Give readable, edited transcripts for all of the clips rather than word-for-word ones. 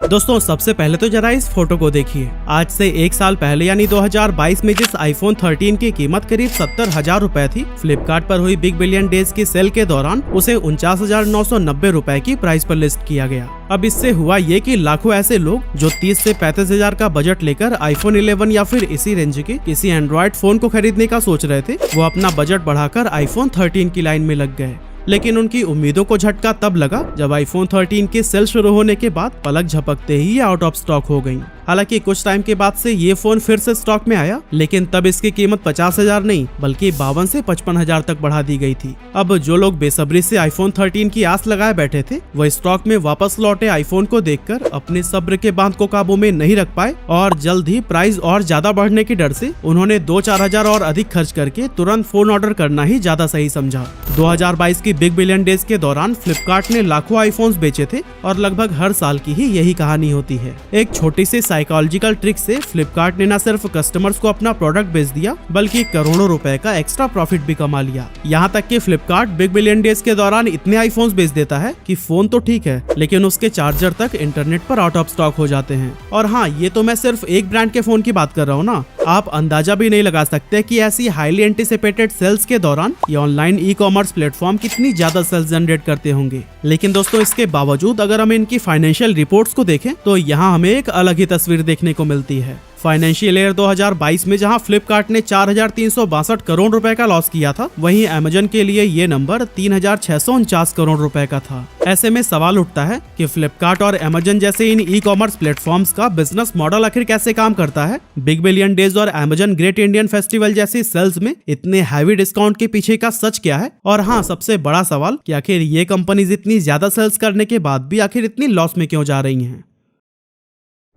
दोस्तों सबसे पहले तो जरा इस फोटो को देखिए। आज से एक साल पहले यानी 2022 में जिस आईफोन 13 की कीमत करीब 70,000 रुपए थी, फ्लिपकार्ट पर हुई बिग बिलियन डेज की सेल के दौरान उसे 49,990 रुपए की प्राइस पर लिस्ट किया गया। अब इससे हुआ ये कि लाखों ऐसे लोग जो 30 से 35,000 का बजट लेकर आईफोन 11 या फिर इसी रेंज के किसी एंड्रॉइड फोन को खरीदने का सोच रहे थे, वो अपना बजट बढ़ाकर आईफोन 13 की लाइन में लग गए। लेकिन उनकी उम्मीदों को झटका तब लगा जब आईफोन 13 की सेल शुरू होने के बाद पलक झपकते ही ये आउट ऑफ स्टॉक हो गई। हालांकि कुछ टाइम के बाद से ये फोन फिर से स्टॉक में आया, लेकिन तब इसकी कीमत 50,000 नहीं बल्कि 52 से 55,000 तक बढ़ा दी गई थी। अब जो लोग बेसब्री से आईफोन 13 की आस लगाए बैठे थे, वो स्टॉक में वापस लौटे आईफोन को देखकर अपने सब्र के बांध को काबू में नहीं रख पाए और जल्द ही प्राइस और ज्यादा बढ़ने के डर से उन्होंने 2-4 हजार और अधिक खर्च करके तुरंत फोन ऑर्डर करना ही ज्यादा सही समझा। 2022 की बिग बिलियन डेज के दौरान फ्लिपकार्ट ने लाखों आईफोन्स बेचे थे और लगभग हर साल की ही यही कहानी होती है। एक छोटी सी साइकोलॉजिकल ट्रिक से फ्लिपकार्ट ने न सिर्फ कस्टमर्स को अपना प्रोडक्ट बेच दिया बल्कि करोड़ों रुपए का एक्स्ट्रा प्रॉफिट भी कमा लिया। यहाँ तक कि फ्लिपकार्ट बिग बिलियन डेज के दौरान इतने आईफोन्स बेच देता है कि फोन तो ठीक है लेकिन उसके चार्जर तक इंटरनेट पर आउट ऑफ स्टॉक हो जाते हैं। और हाँ, ये तो मैं सिर्फ एक ब्रांड के फोन की बात कर रहा हूँ ना। आप अंदाजा भी नहीं लगा सकते कि ऐसी हाईली एंटिसिपेटेड सेल्स के दौरान ये ऑनलाइन ई कॉमर्स प्लेटफॉर्म कितनी ज्यादा सेल्स जनरेट करते होंगे। लेकिन दोस्तों इसके बावजूद अगर हम इनकी फाइनेंशियल रिपोर्ट्स को देखें तो यहाँ हमें एक अलग ही तस्वीर देखने को मिलती है। फाइनेंशियल ईयर 2022 में जहां फ्लिपकार्ट ने 4,362 करोड़ रुपए का लॉस किया था, वहीं अमेजन के लिए ये नंबर 3,649 करोड़ रुपए का था। ऐसे में सवाल उठता है कि फ्लिपकार्ट और अमेजन जैसे इन ई कॉमर्स प्लेटफॉर्म्स का बिजनेस मॉडल आखिर कैसे काम करता है। बिग बिलियन डेज और अमेजन ग्रेट इंडियन फेस्टिवल जैसी सेल्स में इतने हैवी डिस्काउंट के पीछे का सच क्या है। और हाँ, सबसे बड़ा सवाल कि आखिर ये कंपनीज इतनी ज्यादा सेल्स करने के बाद भी आखिर इतनी लॉस में क्यों जा रही हैं।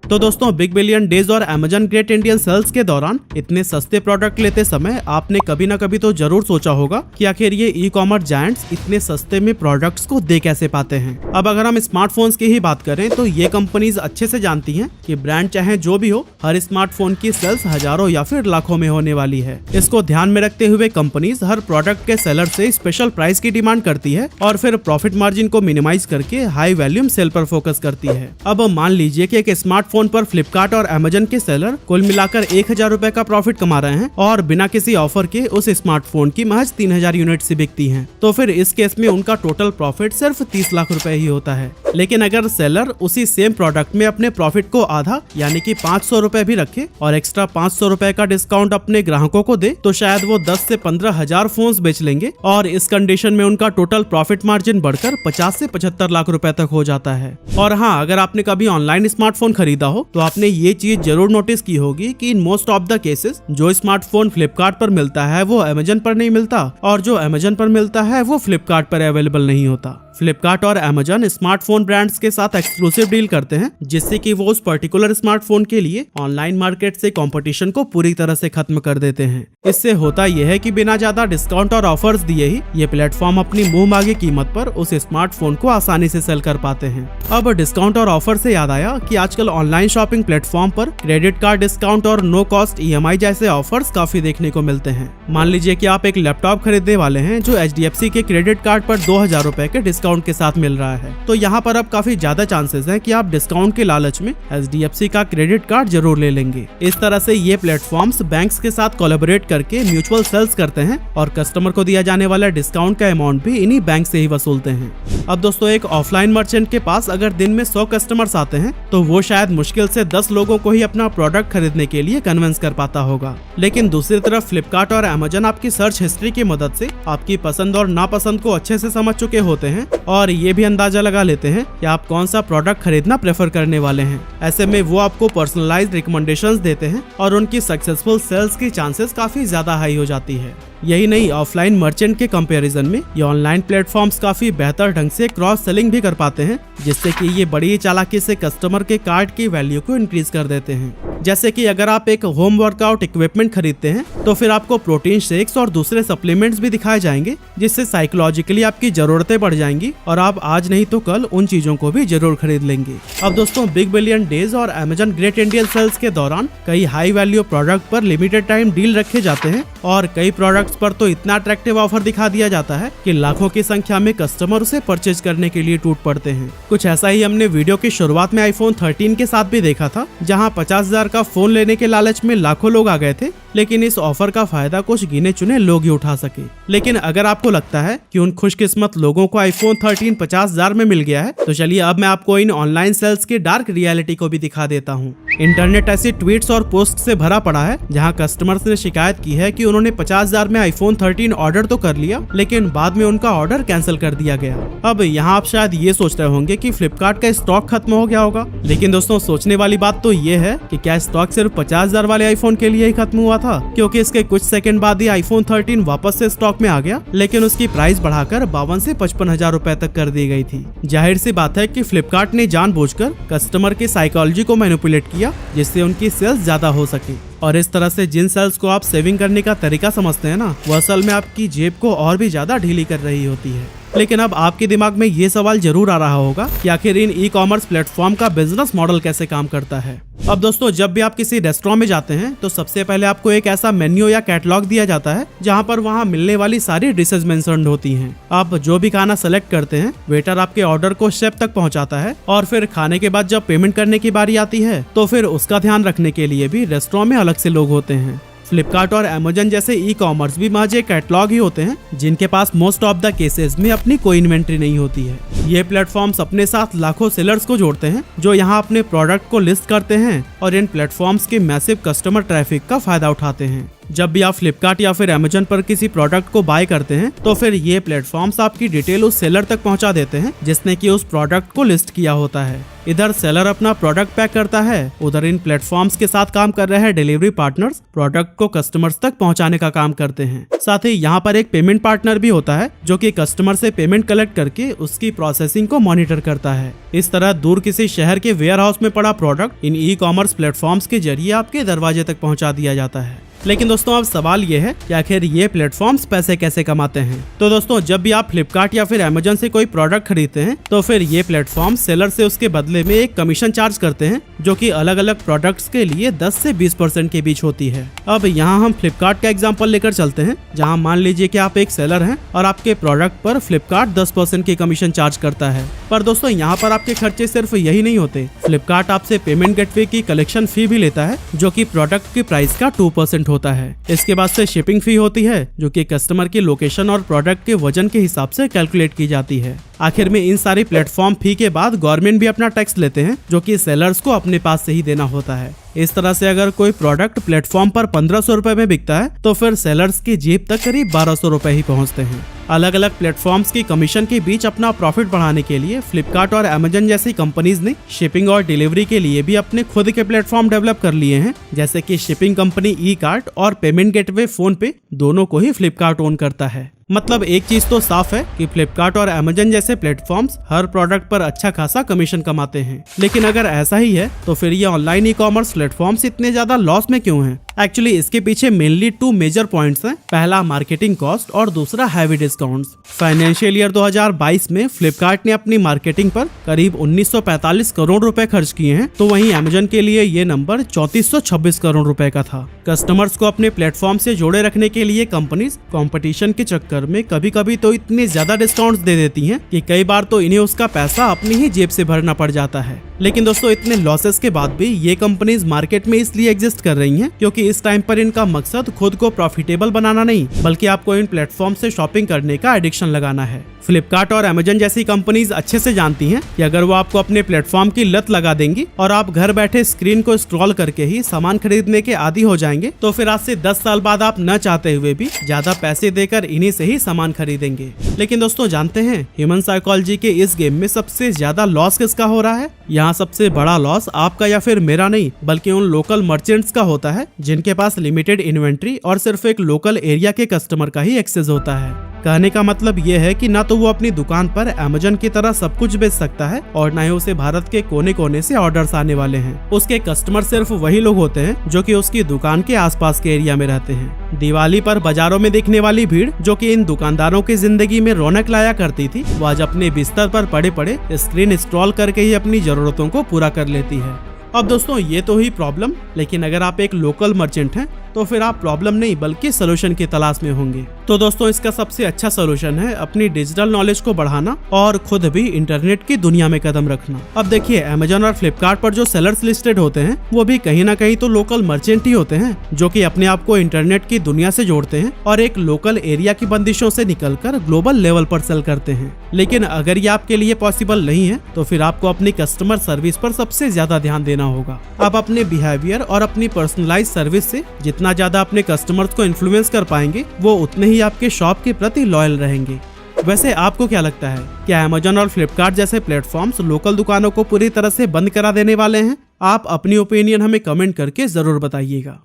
तो दोस्तों बिग बिलियन डेज और अमेजन ग्रेट इंडियन सेल्स के दौरान इतने सस्ते प्रोडक्ट लेते समय आपने कभी ना कभी तो जरूर सोचा होगा कि आखिर ये ई कॉमर्स जायंट्स इतने सस्ते में प्रोडक्ट्स को दे कैसे पाते हैं। अब अगर हम स्मार्टफोन्स की ही बात करें तो ये कंपनीज अच्छे से जानती हैं कि ब्रांड चाहे जो भी हो, हर स्मार्टफोन की सेल्स हजारों या फिर लाखों में होने वाली है। इसको ध्यान में रखते हुए कंपनीज हर प्रोडक्ट के सेलर से स्पेशल प्राइस की डिमांड करती है और फिर प्रॉफिट मार्जिन को मिनिमाइज करके हाई वैल्यूम सेल पर फोकस करती है। अब मान लीजिए कि एक स्मार्टफोन पर फ्लिपकार्ट और अमेजन के सेलर कुल मिलाकर 1,000 रुपए का प्रॉफिट कमा रहे हैं और बिना किसी ऑफर के उस स्मार्टफोन की महज 3,000 यूनिट से बिकती हैं। तो फिर इस केस में उनका टोटल प्रॉफिट सिर्फ 30 लाख रुपए ही होता है। लेकिन अगर सेलर उसी सेम प्रोडक्ट में अपने प्रॉफिट को आधा यानी कि 500 रुपए भी रखे और एक्स्ट्रा 500 रुपए का डिस्काउंट अपने ग्राहकों को दे तो शायद वो 10 से 15,000 फोन्स बेच लेंगे और इस कंडीशन में उनका टोटल प्रॉफिट मार्जिन बढ़कर 50 से 75 लाख रुपए तक हो जाता है। और हाँ, अगर आपने कभी ऑनलाइन स्मार्टफोन खरीदा हो तो आपने ये चीज जरूर नोटिस की होगी कि in most of the cases जो स्मार्टफोन फ्लिपकार्ट पर मिलता है वो अमेजन पर नहीं मिलता और जो अमेजन पर मिलता है वो फ्लिपकार्ट पर अवेलेबल नहीं होता। फ्लिपकार्ट और अमेजन स्मार्टफोन ब्रांड्स के साथ एक्सक्लूसिव डील करते हैं जिससे कि वो उस पर्टिकुलर स्मार्टफोन के लिए ऑनलाइन मार्केट से कंपटीशन को पूरी तरह से खत्म कर देते हैं। इससे होता यह है कि बिना ज्यादा डिस्काउंट और ऑफर्स दिए ही ये प्लेटफॉर्म अपनी मुंह मांगी कीमत पर उस स्मार्टफोन को आसानी से सेल कर पाते हैं। अब डिस्काउंट और ऑफर से याद आया कि आजकल ऑनलाइन शॉपिंग प्लेटफॉर्म पर क्रेडिट कार्ड डिस्काउंट और नो कॉस्ट EMI जैसे ऑफर्स काफी देखने को मिलते हैं। मान लीजिए कि आप एक लैपटॉप खरीदने वाले हैं जो HDFC के क्रेडिट कार्ड पर 2,000 रुपए के डिस्काउंट के साथ मिल रहा है, तो यहाँ पर अब काफी ज्यादा चांसेस हैं कि आप डिस्काउंट के लालच में HDFC का क्रेडिट कार्ड जरूर ले लेंगे। इस तरह से ये प्लेटफॉर्म्स बैंक्स के साथ कोलैबोरेट करके म्यूचुअल सेल्स करते हैं और कस्टमर को दिया जाने वाला डिस्काउंट का अमाउंट भी इन्हीं बैंक से ही वसूलते हैं। अब दोस्तों एक ऑफलाइन मर्चेंट के पास अगर दिन में 100 कस्टमर्स आते हैं तो वो शायद मुश्किल से 10 लोगों को ही अपना प्रोडक्ट खरीदने के लिए कन्विंस कर पाता होगा। लेकिन दूसरी तरफ फ्लिपकार्ट और अमेजन आपकी सर्च हिस्ट्री की मदद से आपकी पसंद और नापसंद को अच्छे से समझ चुके होते हैं और ये भी अंदाजा लगा लेते हैं कि आप कौन सा प्रोडक्ट खरीदना प्रेफर करने वाले हैं। ऐसे में वो आपको पर्सनलाइज्ड रिकमेंडेशंस देते हैं और उनकी सक्सेसफुल सेल्स की चांसेस काफी ज्यादा हाई हो जाती है। यही नहीं, ऑफलाइन मर्चेंट के कंपैरिजन में ये ऑनलाइन प्लेटफॉर्म्स काफी बेहतर ढंग से क्रॉस सेलिंग भी कर पाते हैं जिससे कि ये बड़ी चालाकी से कस्टमर के कार्ड की वैल्यू को इंक्रीज कर देते हैं। जैसे कि अगर आप एक होम वर्कआउट इक्विपमेंट खरीदते हैं तो फिर आपको प्रोटीन शेक्स और दूसरे सप्लीमेंट्स भी दिखाए जाएंगे जिससे साइकोलॉजिकली आपकी जरूरतें बढ़ जाएंगी और आप आज नहीं तो कल उन चीजों को भी जरूर खरीद लेंगे। अब दोस्तों बिग बिलियन डेज और अमेजन ग्रेट इंडियन सेल्स के दौरान कई हाई वैल्यू प्रोडक्ट पर लिमिटेड टाइम डील रखे जाते हैं और कई प्रोडक्ट प्रोडक्ट्स पर तो इतना अट्रैक्टिव ऑफर दिखा दिया जाता है कि लाखों की संख्या में कस्टमर उसे परचेज करने के लिए टूट पड़ते हैं। कुछ ऐसा ही हमने वीडियो की शुरुआत में आईफोन 13 के साथ भी देखा था, जहां 50,000 का फोन लेने के लालच में लाखों लोग आ गए थे, लेकिन इस ऑफर का फायदा कुछ गिने चुने लोग ही उठा सके। लेकिन अगर आपको लगता है कि उन खुशकिस्मत लोगों को आईफोन 13 50,000 में मिल गया है, तो चलिए अब मैं आपको इन ऑनलाइन सेल्स की डार्क रियलिटी को भी दिखा देता हूँ। इंटरनेट ऐसी ट्वीट्स और पोस्ट से भरा पड़ा है जहां कस्टमर्स ने शिकायत की है कि उन्होंने 50,000 में आईफोन 13 ऑर्डर तो कर लिया, लेकिन बाद में उनका ऑर्डर कैंसिल कर दिया गया। अब यहाँ आप शायद ये सोच रहे होंगे कि फ्लिपकार्ट का स्टॉक खत्म हो गया होगा, लेकिन दोस्तों सोचने वाली बात तो ये है कि क्या स्टॉक सिर्फ 50,000 वाले आईफोन के लिए ही खत्म हुआ था, क्योंकि इसके कुछ सेकंड बाद ही आईफोन 13 वापस से स्टॉक में आ गया, लेकिन उसकी प्राइस बढ़ाकर 52 से 55,000 रुपए तक कर दी गई थी। जाहिर सी बात है कि फ्लिपकार्ट ने जानबूझकर कस्टमर की साइकोलॉजी को मैनिपुलेट किया, जिससे उनकी सेल्स ज्यादा हो सके। और इस तरह से जिन सेल्स को आप सेविंग करने का तरीका समझते हैं ना, वो असल में आपकी जेब को और भी ज्यादा ढीली कर रही होती है। लेकिन अब आपके दिमाग में ये सवाल जरूर आ रहा होगा कि आखिर इन ई कॉमर्स प्लेटफॉर्म का बिजनेस मॉडल कैसे काम करता है। अब दोस्तों, जब भी आप किसी रेस्टोरेंट में जाते हैं तो सबसे पहले आपको एक ऐसा मेन्यू या कैटलॉग दिया जाता है जहां पर वहां मिलने वाली सारी डिशेज मेंशन्ड होती हैं। आप जो भी खाना सेलेक्ट करते हैं, वेटर आपके ऑर्डर को शेफ तक पहुंचाता है, और फिर खाने के बाद जब पेमेंट करने की बारी आती है तो फिर उसका ध्यान रखने के लिए भी रेस्टोरेंट में अलग से लोग होते हैं। फ्लिपकार्ट और अमेजन जैसे ई कॉमर्स भी महज एक कैटलॉग ही होते हैं, जिनके पास मोस्ट ऑफ द केसेस में अपनी कोई इन्वेंट्री नहीं होती है। ये प्लेटफॉर्म्स अपने साथ लाखों सेलर्स को जोड़ते हैं जो यहाँ अपने प्रोडक्ट को लिस्ट करते हैं और इन प्लेटफॉर्म्स के मैसिव कस्टमर ट्रैफिक का फायदा उठाते हैं। जब भी आप फ्लिपकार्ट या फिर अमेजन पर किसी प्रोडक्ट को बाय करते हैं तो फिर ये प्लेटफॉर्म्स आपकी डिटेल उस सेलर तक पहुंचा देते हैं जिसने कि उस प्रोडक्ट को लिस्ट किया होता है। इधर सेलर अपना प्रोडक्ट पैक करता है, उधर इन प्लेटफॉर्म्स के साथ काम कर रहे हैं डिलीवरी पार्टनर्स प्रोडक्ट को कस्टमर्स तक पहुंचाने का काम करते हैं। साथ ही यहाँ पर एक पेमेंट पार्टनर भी होता है जो कि कस्टमर से पेमेंट कलेक्ट करके उसकी प्रोसेसिंग को मॉनिटर करता है। इस तरह दूर किसी शहर के वेयर हाउस में पड़ा product in e commerce platforms के जरिए आपके दरवाजे तक पहुंचा दिया जाता है। लेकिन दोस्तों, अब सवाल ये है कि आखिर ये प्लेटफॉर्म्स पैसे कैसे कमाते हैं। तो दोस्तों, जब भी आप फ्लिपकार्ट या फिर अमेजन से कोई प्रोडक्ट खरीदते हैं तो फिर ये प्लेटफॉर्म सेलर से उसके बदले में एक कमीशन चार्ज करते हैं, जो कि अलग अलग प्रोडक्ट्स के लिए 10 से 20% के बीच होती है। अब यहाँ हम फ्लिपकार्ट का एग्जाम्पल लेकर चलते हैं, जहाँ मान लीजिए कि आप एक सेलर हैं और आपके प्रोडक्ट पर फ्लिपकार्ट 10% की कमीशन चार्ज करता है। पर दोस्तों, यहाँ पर आपके खर्चे सिर्फ यही नहीं होते। फ्लिपकार्ट आपसे पेमेंट गेटवे की कलेक्शन फी भी लेता है, जो कि प्रोडक्ट की प्राइस का 2% होता है। इसके बाद से शिपिंग फी होती है, जो कि कस्टमर की लोकेशन और प्रोडक्ट के वजन के हिसाब से कैलकुलेट की जाती है। आखिर में इन सारी प्लेटफॉर्म फी के बाद गवर्नमेंट भी अपना टैक्स लेते हैं, जो कि सेलर्स को अपने पास से ही देना होता है। इस तरह से अगर कोई प्रोडक्ट प्लेटफॉर्म पर 1500 रुपए में बिकता है तो फिर सेलर्स की जेब तक करीब 1200 रुपए ही पहुंचते हैं। अलग अलग प्लेटफॉर्म्स की कमीशन के बीच अपना प्रॉफिट बढ़ाने के लिए फ्लिपकार्ट और अमेजन जैसी कंपनीज ने शिपिंग और डिलीवरी के लिए भी अपने खुद के प्लेटफॉर्म डेवलप कर लिए हैं, जैसे कि शिपिंग कंपनी ई कार्ट और पेमेंट गेटवे फोन पे, दोनों को ही फ्लिपकार्ट ओन करता है। मतलब एक चीज तो साफ है कि फ्लिपकार्ट और अमेजन जैसे प्लेटफॉर्म्स हर प्रोडक्ट पर अच्छा खासा कमीशन कमाते हैं। लेकिन अगर ऐसा ही है तो फिर ये ऑनलाइन ई कॉमर्स प्लेटफॉर्म्स इतने ज्यादा लॉस में क्यों हैं? एक्चुअली इसके पीछे मेनली 2 मेजर पॉइंट्स हैं। पहला मार्केटिंग कॉस्ट और दूसरा हैवी डिस्काउंट्स। फाइनेंशियल ईयर 2022 में फ्लिपकार्ट ने अपनी मार्केटिंग पर करीब 1945 करोड़ रुपए खर्च किए हैं, तो वहीं अमेजन के लिए ये नंबर 3426 करोड़ रुपए का था। कस्टमर्स को अपने प्लेटफॉर्म से जोड़े रखने के लिए कंपनीज कंपटीशन के चक्कर में कभी कभी तो इतने ज्यादा डिस्काउंट्स दे देती हैं कि कई बार तो इन्हें उसका पैसा अपनी ही जेब से भरना पड़ जाता है। लेकिन दोस्तों, इतने लॉसेस के बाद भी ये कंपनीज मार्केट में इसलिए एग्जिस्ट कर रही हैं क्योंकि इस टाइम पर इनका मकसद खुद को प्रॉफिटेबल बनाना नहीं, बल्कि आपको इन प्लेटफॉर्म से शॉपिंग करने का एडिक्शन लगाना है। फ्लिपकार्ट और अमेजन जैसी कंपनीज अच्छे से जानती हैं कि अगर वो आपको अपने प्लेटफॉर्म की लत लगा देंगी और आप घर बैठे स्क्रीन को स्क्रॉल करके ही सामान खरीदने के आदी हो जाएंगे, तो फिर आज से 10 साल बाद आप न चाहते हुए भी ज्यादा पैसे देकर इन्हीं से ही सामान खरीदेंगे। लेकिन दोस्तों, जानते हैं ह्यूमन साइकोलॉजी के इस गेम में सबसे ज्यादा लॉस किसका हो रहा है? यहाँ सबसे बड़ा लॉस आपका या फिर मेरा नहीं, बल्कि उन लोकल मर्चेंट्स का होता है जिनके पास लिमिटेड इन्वेंट्री और सिर्फ एक लोकल एरिया के कस्टमर का ही एक्सेस होता है। कहने का मतलब ये है कि ना तो वो अपनी दुकान पर अमेजन की तरह सब कुछ बेच सकता है और ना ही उसे भारत के कोने कोने से ऑर्डर्स आने वाले हैं। उसके कस्टमर सिर्फ वही लोग होते हैं जो कि उसकी दुकान के आसपास के एरिया में रहते हैं। दिवाली पर बाजारों में दिखने वाली भीड़ जो कि इन दुकानदारों की जिंदगी में रौनक लाया करती थी, वो आज अपने बिस्तर पर पड़े पड़े स्क्रीन स्क्रॉल करके ही अपनी जरूरतों को पूरा कर लेती है। अब दोस्तों, ये तो ही प्रॉब्लम, लेकिन अगर आप एक लोकल मर्चेंट हैं तो तो फिर आप प्रॉब्लम नहीं बल्कि सोल्यूशन की तलाश में होंगे। तो दोस्तों, इसका सबसे अच्छा सोल्यूशन है अपनी डिजिटल नॉलेज को बढ़ाना और खुद भी इंटरनेट की दुनिया में कदम रखना। अब देखिए, अमेजन और फ्लिपकार्ट पर जो सेलर्स लिस्टेड होते हैं वो भी कहीं ना कहीं तो लोकल मर्चेंट ही होते हैं, जो कि अपने आप को इंटरनेट की दुनिया से जोड़ते हैं और एक लोकल एरिया की बंदिशों से निकलकर ग्लोबल लेवल पर सेल करते हैं। लेकिन अगर ये आपके लिए पॉसिबल नहीं है तो फिर आपको अपनी कस्टमर सर्विस पर सबसे ज्यादा ध्यान देना होगा। आप अपने बिहेवियर और अपनी पर्सनलाइज सर्विस से जितना ज्यादा अपने कस्टमर्स को इन्फ्लुएंस कर पाएंगे, वो उतने ही आपके शॉप के प्रति लॉयल रहेंगे। वैसे आपको क्या लगता है, क्या अमेजन और फ्लिपकार्ट जैसे प्लेटफॉर्म्स लोकल दुकानों को पूरी तरह से बंद करा देने वाले हैं? आप अपनी ओपिनियन हमें कमेंट करके जरूर बताइएगा।